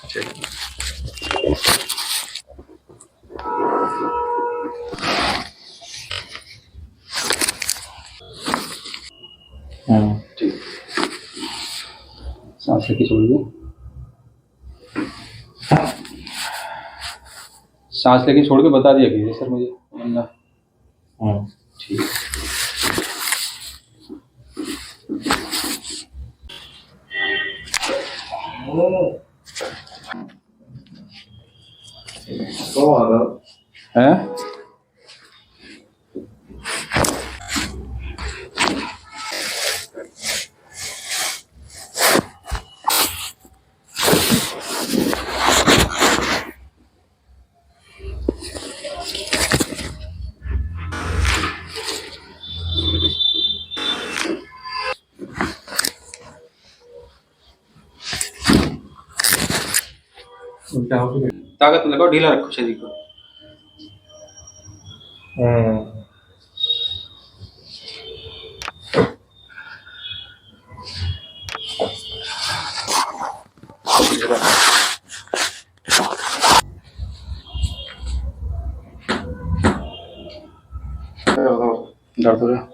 चलिए। ठीक, सांस लेके छोड़िए। सांस लेके छोड़ के बता दिया कीजिए सर मुझे, वरना। ठीक है। हैं? ताकत लगाओ, ढीला रखो शरीर को। दर्द हो रहा है?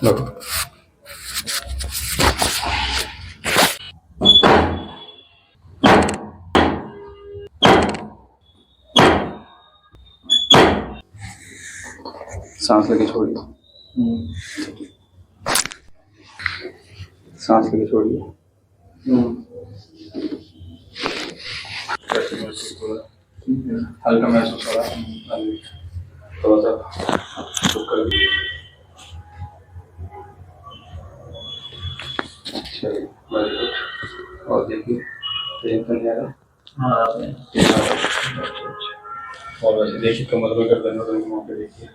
लो। सांस लेके छोड़िए। सांस लेके छोड़िए। हल्का महसूस हो रहा है, थोड़ा सा चुप कर दीजिए। चलिए, वेरी गुड। और देखिए, टेंशन नहीं आ रहा? हाँ, और वैसे देखिए कमर में गर्दन वगैरह वहाँ पे देखिए।